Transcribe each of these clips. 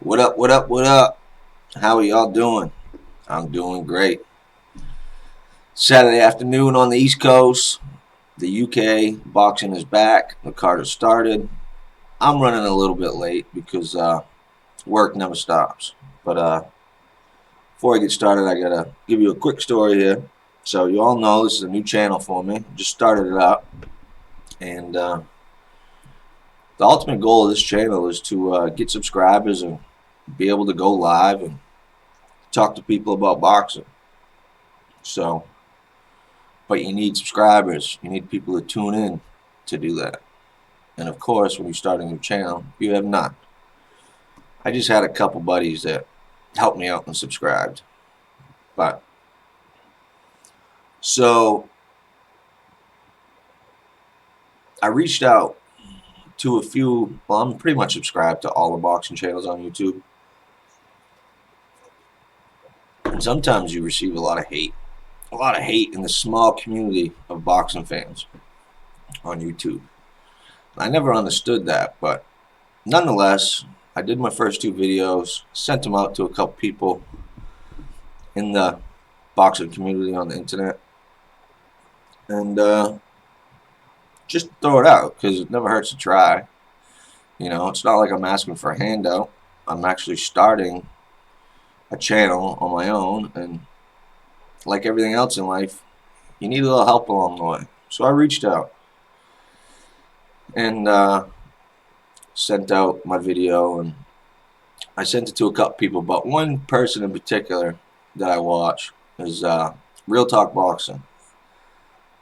What up, what up, what up? How are y'all doing? I'm doing great. Saturday afternoon on the East Coast. The UK boxing is back. The card has started. I'm running a little bit late because work never stops. But before I get started, I gotta give you a quick story here. So you all know this is a new channel for me. Just started it up, and the ultimate goal of this channel is to get subscribers and be able to go live and talk to people about boxing. So but you need subscribers. You need people to tune in to do that. And of course, when you start a new channel, you have none. I just had a couple buddies that helped me out and subscribed. But so I reached out to a few. Well, I'm pretty much subscribed to all the boxing channels on YouTube. And sometimes you receive a lot of hate in the small community of boxing fans on YouTube. I never understood that, but nonetheless, I did my first two videos, sent them out to a couple people in the boxing community on the internet, and just throw it out because it never hurts to try. You know, it's not like I'm asking for a handout. I'm actually starting a channel on my own, and like everything else in life, you need a little help along the way. So I reached out and sent out my video, and I sent it to a couple people, but one person in particular that I watch is Real Talk Boxing.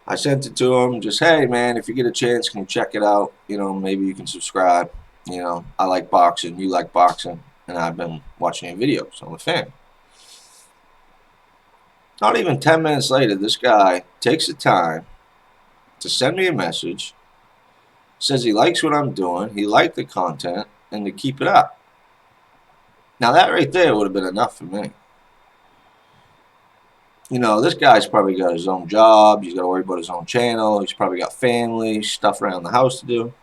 I sent it to him, just, hey man, if you get a chance, can you check it out? You know, maybe you can subscribe. You know, I like boxing, you like boxing, and I've been watching your videos. I'm a fan. Not even 10 minutes later, this guy takes the time to send me a message, says he likes what I'm doing, he liked the content, and to keep it up. Now that right there would have been enough for me. You know, this guy's probably got his own job, he's got to worry about his own channel, he's probably got family, stuff around the house to do.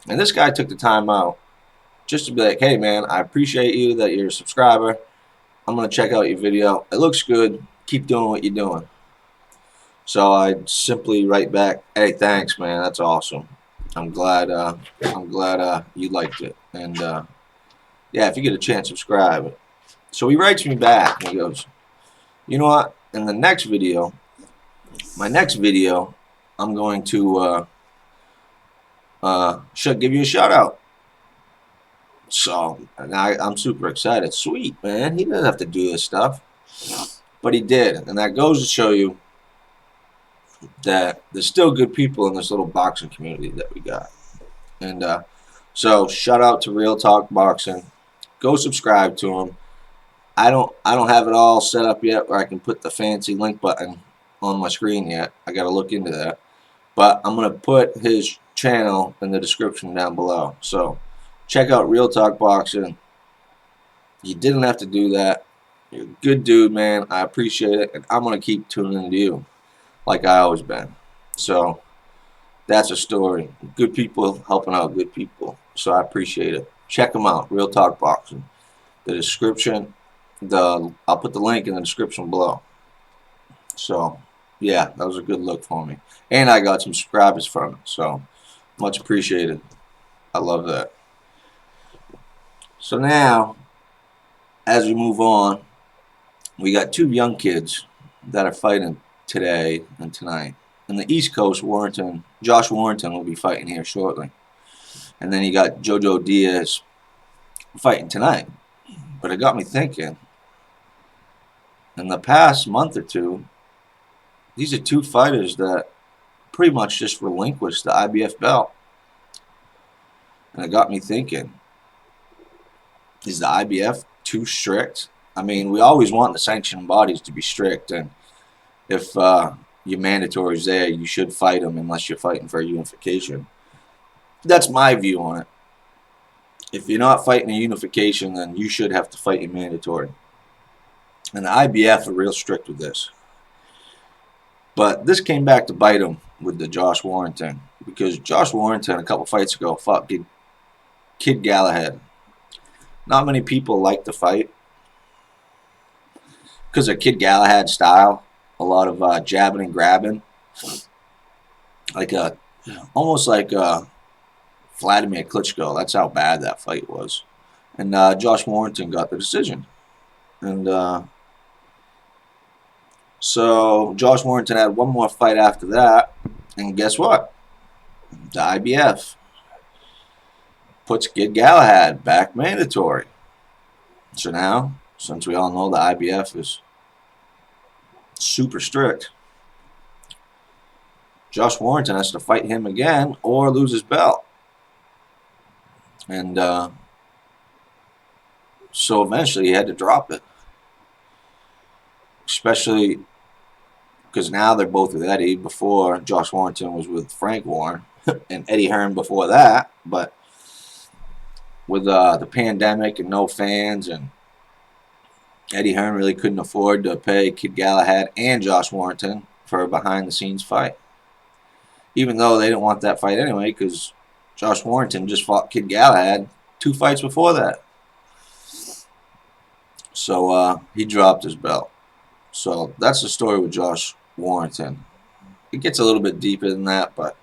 And this guy took the time out just to be like, hey man, I appreciate you that you're a subscriber. I'm going to check out your video. It looks good. Keep doing what you're doing. So I simply write back, hey, thanks man, that's awesome. I'm glad you liked it. And yeah, if you get a chance, subscribe. So he writes me back and he goes, you know what? In the next video, my next video, I'm going to should give you a shout out. So I'm super excited. Sweet, man. He doesn't have to do this stuff, but he did, and that goes to show you that there's still good people in this little boxing community that we got. And so shout out to Real Talk Boxing. Go subscribe to him. I don't have it all set up yet where I can put the fancy link button on my screen yet. I got to look into that. But I'm going to put his channel in the description down below. So check out Real Talk Boxing. You didn't have to do that. You're a good dude, man. I appreciate it. And I'm going to keep tuning into you like I always been. So that's a story. Good people helping out good people. So I appreciate it. Check them out. Real Talk Boxing. The description, I'll put the link in the description below. So yeah, that was a good look for me. And I got some subscribers from it. So much appreciated. I love that. So now, as we move on, we got two young kids that are fighting today and tonight. In the East Coast, Josh Warrington will be fighting here shortly. And then you got Jojo Diaz fighting tonight. But it got me thinking, in the past month or two, these are two fighters that pretty much just relinquished the IBF belt. And it got me thinking, is the IBF too strict? I mean, we always want the sanctioning bodies to be strict, and if your mandatory is there, you should fight them unless you're fighting for a unification. That's my view on it. If you're not fighting a unification, then you should have to fight your mandatory. And the IBF are real strict with this. But this came back to bite him with the Josh Warrington, because Josh Warrington a couple fights ago fought Kid Galahad. Not many people like the fight because of Kid Galahad style. A lot of jabbing and grabbing, like a almost like Vladimir Klitschko. That's how bad that fight was. And Josh Warrington got the decision. And so Josh Warrington had one more fight after that. And guess what? The IBF puts Kid Galahad back mandatory. So now, since we all know the IBF is super strict, Josh Warrington has to fight him again or lose his belt. And so eventually he had to drop it. Especially because now they're both with Eddie. Before, Josh Warrington was with Frank Warren and Eddie Hearn before that. But with the pandemic and no fans, and Eddie Hearn really couldn't afford to pay Kid Galahad and Josh Warrington for a behind-the-scenes fight. Even though they didn't want that fight anyway, because Josh Warrington just fought Kid Galahad 2 fights before that. So he dropped his belt. So that's the story with Josh Warrington. It gets a little bit deeper than that, but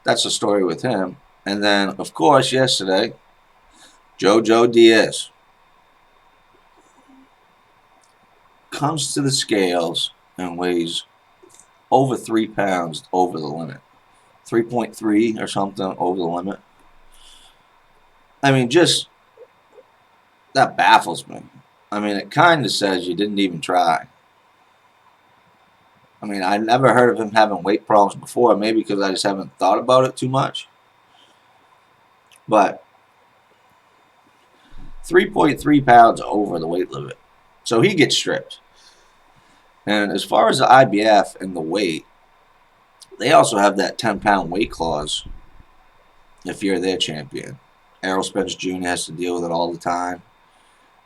that's the story with him. And then, of course, yesterday, Jojo Diaz comes to the scales and weighs over 3 pounds over the limit. 3.3 or something over the limit. I mean, just that baffles me. I mean, it kind of says you didn't even try. I mean, I never heard of him having weight problems before, maybe because I just haven't thought about it too much. But 3.3 pounds over the weight limit. So he gets stripped. And as far as the IBF and the weight, they also have that 10-pound weight clause if you're their champion. Errol Spence Jr. has to deal with it all the time,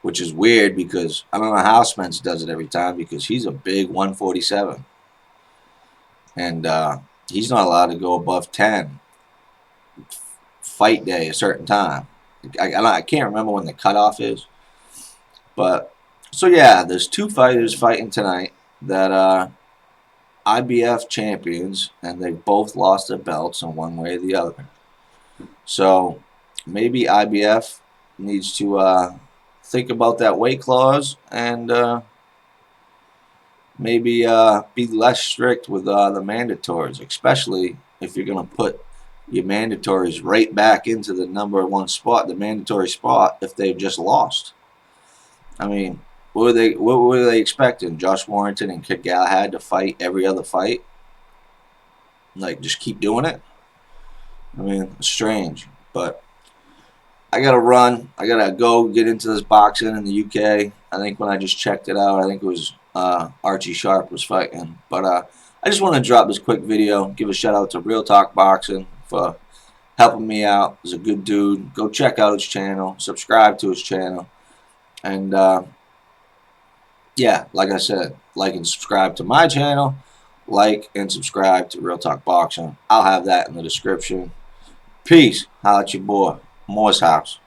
which is weird because I don't know how Spence does it every time because he's a big 147. And he's not allowed to go above 10 fight day a certain time. I can't remember when the cutoff is. But, so yeah, there's 2 fighters fighting tonight that are IBF champions, and they both lost their belts in one way or the other. So maybe IBF needs to think about that weight clause and maybe be less strict with the mandatories, especially if you're going to put your mandatories right back into the #1 spot, the mandatory spot, if they've just lost. I mean, what were they expecting? Josh Warrington and Kid Galahad to fight every other fight? Like, just keep doing it? I mean, it's strange. But I got to run. I got to go get into this boxing in the UK. I think when I just checked it out, I think it was Archie Sharp was fighting. But I just want to drop this quick video. Give a shout out to Real Talk Boxing for helping me out. He's a good dude. Go check out his channel. Subscribe to his channel. And yeah, like I said, like and subscribe to my channel. Like and subscribe to Real Talk Boxing. I'll have that in the description. Peace. Holla at your boy. Moore's House.